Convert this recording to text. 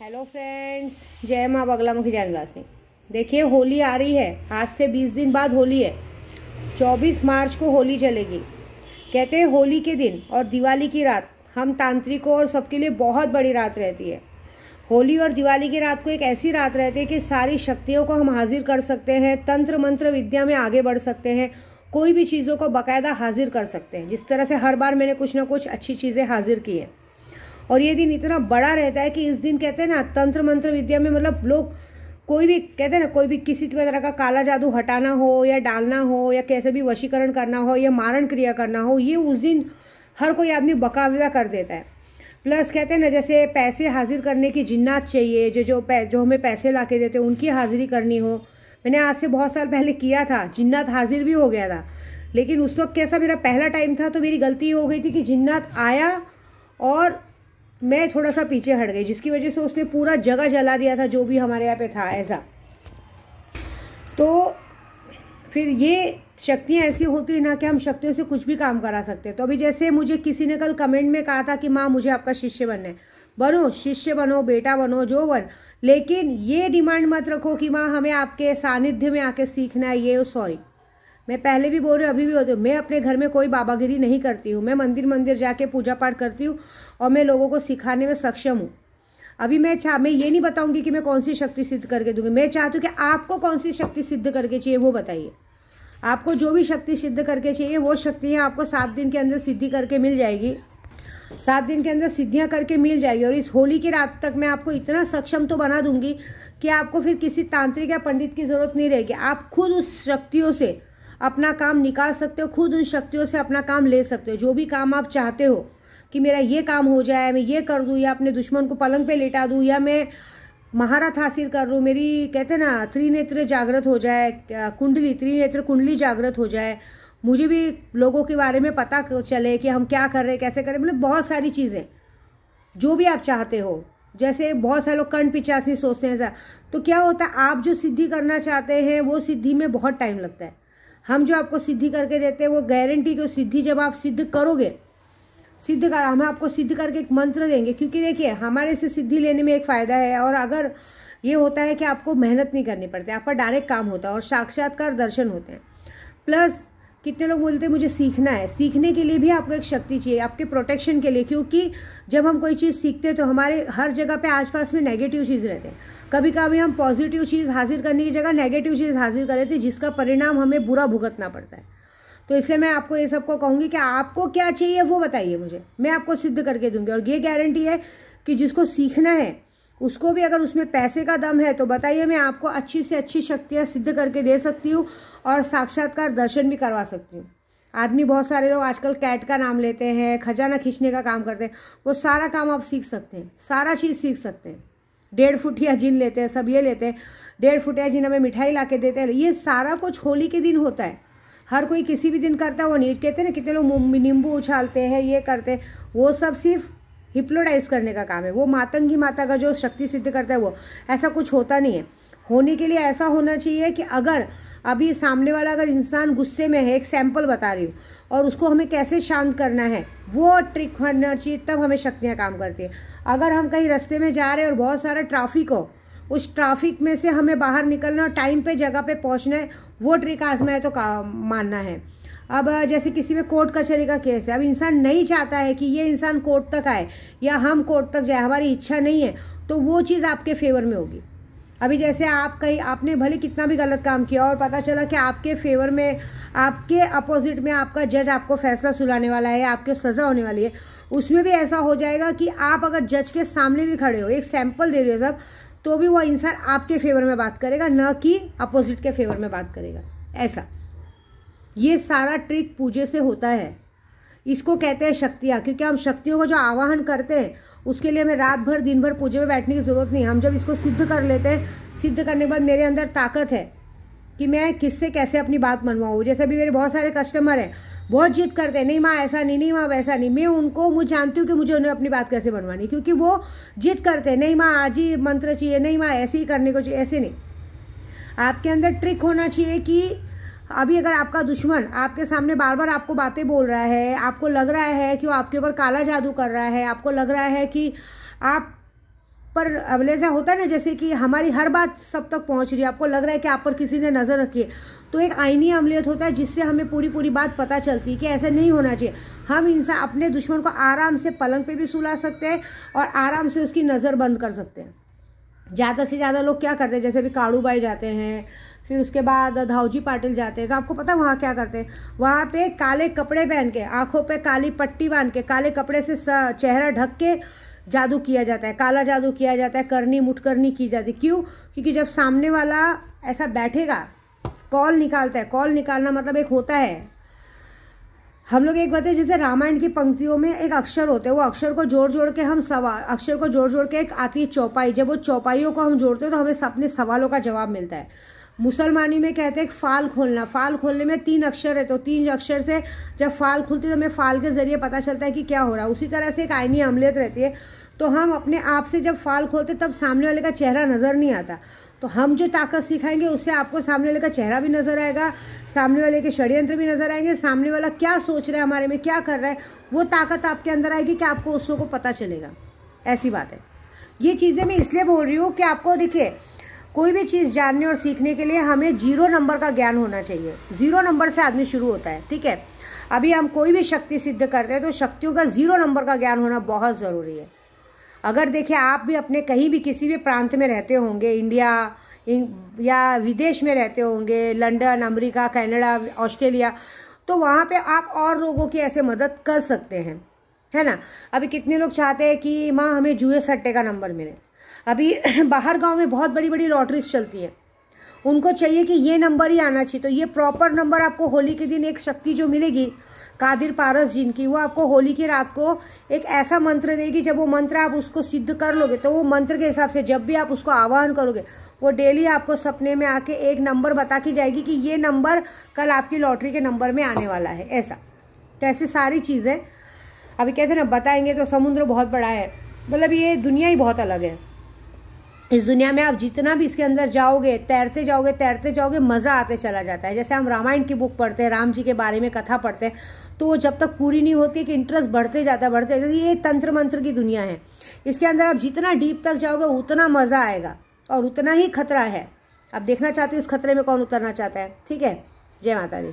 Hello friends, जय माँ बगलामुखी जानवासी। देखिए, होली आ रही है। आज से 20 दिन बाद होली है। 24 मार्च को होली चलेगी। कहते हैं होली के दिन और दिवाली की रात हम तांत्रिकों और सबके लिए बहुत बड़ी रात रहती है। होली और दिवाली की रात को एक ऐसी रात रहती है कि सारी शक्तियों को हम हाजिर कर सकते हैं, तंत्र मंत्र विद्या में आगे बढ़ सकते हैं, कोई भी चीज़ों को बाकायदा हाजिर कर सकते हैं। जिस तरह से हर बार मैंने कुछ ना कुछ अच्छी चीज़ें हाजिर की हैं। और ये दिन इतना बड़ा रहता है कि इस दिन कहते हैं ना, तंत्र मंत्र विद्या में मतलब लोग कोई भी कहते हैं ना, कोई भी किसी तरह का काला जादू हटाना हो या डालना हो या कैसे भी वशीकरण करना हो या मारण क्रिया करना हो, ये उस दिन हर कोई आदमी बकायदा कर देता है। प्लस कहते हैं ना, जैसे पैसे हाजिर करने की जिन्नात चाहिए, जो हमें पैसे ला के देते हैं उनकी हाजिरी करनी हो। मैंने आज से बहुत साल पहले किया था, जिन्नात हाजिर भी हो गया था। लेकिन उस वक्त कैसा मेरा पहला टाइम था, तो मेरी गलती हो गई थी कि जिन्नात आया और मैं थोड़ा सा पीछे हट गई, जिसकी वजह से उसने पूरा जगह जला दिया था जो भी हमारे यहाँ पे था ऐसा। तो फिर ये शक्तियाँ ऐसी होती है ना कि हम शक्तियों से कुछ भी काम करा सकते हैं। तो अभी जैसे मुझे किसी ने कल कमेंट में कहा था कि माँ मुझे आपका शिष्य बनना है। बनो, शिष्य बनो, बेटा बनो, जो बन, लेकिन ये डिमांड मत रखो कि माँ हमें आपके सानिध्य में आके सीखना है। ये सॉरी, मैं पहले भी बोल रही हूँ, अभी भी होती हूँ। मैं अपने घर में कोई बाबागिरी नहीं करती हूँ। मैं मंदिर जाके पूजा पाठ करती हूँ और मैं लोगों को सिखाने में सक्षम हूँ। अभी मैं ये नहीं बताऊंगी कि मैं कौन सी शक्ति सिद्ध करके दूंगी। मैं चाहती हूँ कि आपको कौन सी शक्ति सिद्ध करके चाहिए वो बताइए। आपको जो भी शक्ति सिद्ध करके चाहिए वो शक्तियाँ आपको 7 दिन के अंदर सिद्धि करके मिल जाएगी। 7 दिन के अंदर सिद्धियाँ करके मिल जाएगी। और इस होली की रात तक मैं आपको इतना सक्षम तो बना दूंगी कि आपको फिर किसी तांत्रिक या पंडित की ज़रूरत नहीं रहेगी। आप खुद उस शक्तियों से अपना काम निकाल सकते हो, खुद उन शक्तियों से अपना काम ले सकते हो। जो भी काम आप चाहते हो कि मेरा ये काम हो जाए, मैं ये कर दूं, या अपने दुश्मन को पलंग पे लेटा दूं, या मैं महारथ हासिल कर लूँ, मेरी कहते हैं ना त्रिनेत्र जागृत हो जाए, त्रिनेत्र कुंडली जागृत हो जाए, मुझे भी लोगों के बारे में पता चले कि हम क्या कर रहे हैं, कैसे करें, मतलब बहुत सारी चीज़ें जो भी आप चाहते हो। जैसे बहुत सारे लोग कर्ण पिचासी सोचते हैं ऐसा, तो क्या होता है, आप जो सिद्धि करना चाहते हैं वो सिद्धि में बहुत टाइम लगता है। हम जो आपको सिद्धि करके देते हैं वो गारंटी की सिद्धि जब आप सिद्ध करोगे, हम आपको सिद्ध करके एक मंत्र देंगे। क्योंकि देखिए, हमारे से सिद्धि लेने में एक फ़ायदा है, और अगर ये होता है कि आपको मेहनत नहीं करनी पड़ती, आपका डायरेक्ट काम होता है और साक्षात्कार दर्शन होते हैं। प्लस कितने लोग बोलते हैं मुझे सीखना है। सीखने के लिए भी आपको एक शक्ति चाहिए, आपके प्रोटेक्शन के लिए। क्योंकि जब हम कोई चीज़ सीखते हैं तो हमारे हर जगह पे आसपास में नेगेटिव चीज़ रहते हैं। कभी कभी हम पॉजिटिव चीज़ हासिल करने की जगह नेगेटिव चीज़ हासिल कर लेते हैं, जिसका परिणाम हमें बुरा भुगतना पड़ता है। तो इसलिए मैं आपको ये सबको कहूँगी कि आपको क्या चाहिए वो बताइए मुझे, मैं आपको सिद्ध करके दूँगी। और ये गारंटी है कि जिसको सीखना है उसको भी अगर उसमें पैसे का दम है तो बताइए, मैं आपको अच्छी से अच्छी शक्तियाँ सिद्ध करके दे सकती हूँ और साक्षात्कार दर्शन भी करवा सकती हूँ। आदमी बहुत सारे लोग आजकल कैट का नाम लेते हैं, खजाना खींचने का काम करते हैं, वो सारा काम आप सीख सकते हैं, सारा चीज़ सीख सकते हैं। 1.5 फुटिया जिन लेते हैं, सब ये लेते हैं 1.5 फुटिया जिन, हमें मिठाई ला के देते हैं। ये सारा कुछ होली के दिन होता है। हर कोई किसी भी दिन करता है वो नहीं। कहते हैं ना, कितने लोग नींबू उछालते हैं, ये करते हैं, वो सब सिर्फ हिप्नोटाइज करने का काम है। वो मातंगी माता का जो शक्ति सिद्ध करता है वो ऐसा कुछ होता नहीं है। होने के लिए ऐसा होना चाहिए कि अगर अभी सामने वाला अगर इंसान गुस्से में है, एक सैंपल बता रही हूँ, और उसको हमें कैसे शांत करना है वो ट्रिक होना चाहिए, तब हमें शक्तियाँ काम करती है। अगर हम कहीं रास्ते में जा रहे हैं और बहुत सारा ट्रैफिक हो, उस ट्रैफिक में से हमें बाहर निकलना और टाइम पे जगह पे पहुंचना है, वो ट्रिक आजमाए तो मानना है। अब जैसे किसी में कोर्ट कचहरी का केस है, अब इंसान नहीं चाहता है कि ये इंसान कोर्ट तक आए या हम कोर्ट तक जाए, हमारी इच्छा नहीं है, तो वो चीज़ आपके फेवर में होगी। अभी जैसे आपने भले कितना भी गलत काम किया और पता चला कि आपके फेवर में, आपके अपोजिट में आपका जज आपको फैसला सुनाने वाला है, आपको सज़ा होने वाली है, उसमें भी ऐसा हो जाएगा कि आप अगर जज के सामने भी खड़े हो, एक सैंपल दे रहे हो सब, तो भी वो इंसान आपके फेवर में बात करेगा, न कि अपोजिट के फेवर में बात करेगा। ऐसा ये सारा ट्रिक पूजे से होता है। इसको कहते हैं शक्तियाँ। क्योंकि हम शक्तियों को जो आवाहन करते हैं उसके लिए हमें रात भर दिन भर पूजे में बैठने की ज़रूरत नहीं। हम जब इसको सिद्ध कर लेते हैं, सिद्ध करने के बाद मेरे अंदर ताकत है कि मैं किससे कैसे अपनी बात मनवाऊँ। जैसे अभी मेरे बहुत सारे कस्टमर हैं, बहुत जिद करते हैं, नहीं माँ ऐसा नहीं, नहीं माँ वैसा नहीं। मैं जानती हूँ कि मुझे उन्हें अपनी बात कैसे बनवानी, क्योंकि वो जिद करते हैं, नहीं माँ आज ही मंत्र चाहिए, नहीं माँ ऐसे ही करने को चाहिए। ऐसे नहीं, आपके अंदर ट्रिक होना चाहिए कि अभी अगर आपका दुश्मन आपके सामने बार बार आपको बातें बोल रहा है, आपको लग रहा है कि वो आपके ऊपर काला जादू कर रहा है, आपको लग रहा है कि आप पर अब ऐसा होता है ना, जैसे कि हमारी हर बात सब तक पहुंच रही है, आपको लग रहा है कि आप पर किसी ने नज़र रखी है, तो एक आईनी अमलियत होता है जिससे हमें पूरी पूरी बात पता चलती है कि ऐसा नहीं होना चाहिए। हम इंसान अपने दुश्मन को आराम से पलंग पे भी सुला सकते हैं और आराम से उसकी नज़र बंद कर सकते हैं। ज़्यादा से ज़्यादा लोग क्या करते हैं, जैसे भी काड़ूबाई जाते हैं, फिर उसके बाद धावजी पाटिल जाते हैं, तो आपको पता है वहाँ क्या करते हैं, वहाँ पे काले कपड़े पहन के, आँखों पे काली पट्टी बांध के, काले कपड़े से चेहरा ढक के जादू किया जाता है, काला जादू किया जाता है, करनी मुठकरनी की जाती है। क्यों? क्योंकि जब सामने वाला ऐसा बैठेगा, कॉल निकालता है, कॉल निकालना मतलब एक होता है, हम लोग एक बात है, जैसे रामायण की पंक्तियों में एक अक्षर होते हैं, वो अक्षर को जोड़ जोड़ के हम सवाल, अक्षर को जोड़ जोड़ के एक आती है चौपाई, जब वो चौपाइयों को हम जोड़ते हैं तो हमें अपने सवालों का जवाब मिलता है। मुसलमानी में कहते हैं फाल खोलना, फाल खोलने में 3 अक्षर है, तो 3 अक्षर से जब फाल खुलती है तो हमें फाल के जरिए पता चलता है कि क्या हो रहा है। उसी तरह से एक आईनी अमलियत रहती है, तो हम अपने आप से जब फाल खोलते तब सामने वाले का चेहरा नज़र नहीं आता, तो हम जो ताकत सिखाएंगे उससे आपको सामने वाले का चेहरा भी नज़र आएगा, सामने वाले के षड्यंत्र भी नज़र आएंगे, सामने वाला क्या सोच रहा है, हमारे में क्या कर रहा है, वो ताकत आपके अंदर आएगी कि आपको उसको को पता चलेगा। ऐसी बात है। ये चीज़ें मैं इसलिए बोल रही हूँ कि आपको देखिए, कोई भी चीज़ जानने और सीखने के लिए हमें 0 नंबर का ज्ञान होना चाहिए। 0 नंबर से आदमी शुरू होता है, ठीक है। अभी हम कोई भी शक्ति सिद्ध करते हैं तो शक्तियों का 0 नंबर का ज्ञान होना बहुत ज़रूरी है। अगर देखिए आप भी अपने कहीं भी किसी भी प्रांत में रहते होंगे, इंडिया या विदेश में रहते होंगे, लंदन, अमेरिका, कनाडा, ऑस्ट्रेलिया, तो वहाँ पे आप और लोगों की ऐसे मदद कर सकते हैं, है ना। अभी कितने लोग चाहते हैं कि माँ हमें जुए सट्टे का नंबर मिले। अभी बाहर गांव में बहुत बड़ी बड़ी लॉटरीज चलती हैं, उनको चाहिए कि ये नंबर ही आना चाहिए, तो ये प्रॉपर नंबर आपको होली के दिन एक शक्ति जो मिलेगी कादिर पारस जिनकी, वो आपको होली की रात को एक ऐसा मंत्र देगी, जब वो मंत्र आप उसको सिद्ध कर लोगे तो वो मंत्र के हिसाब से जब भी आप उसको आह्वान करोगे वो डेली आपको सपने में आके एक नंबर बता के जाएगी कि ये नंबर कल आपकी लॉटरी के नंबर में आने वाला है। ऐसा तो ऐसी सारी चीज़ें अभी कहते हैं ना, बताएंगे तो समुद्र बहुत बड़ा है, मतलब ये दुनिया ही बहुत अलग है। इस दुनिया में आप जितना भी इसके अंदर जाओगे, तैरते जाओगे, मज़ा आते चला जाता है। जैसे हम रामायण की बुक पढ़ते हैं, राम जी के बारे में कथा पढ़ते हैं, तो वो जब तक पूरी नहीं होती कि इंटरेस्ट बढ़ते जाता है। ये तंत्र मंत्र की दुनिया है, इसके अंदर आप जितना डीप तक जाओगे उतना मज़ा आएगा और उतना ही खतरा है। आप देखना चाहते हो इस खतरे में कौन उतरना चाहता है। ठीक है, जय माता दी।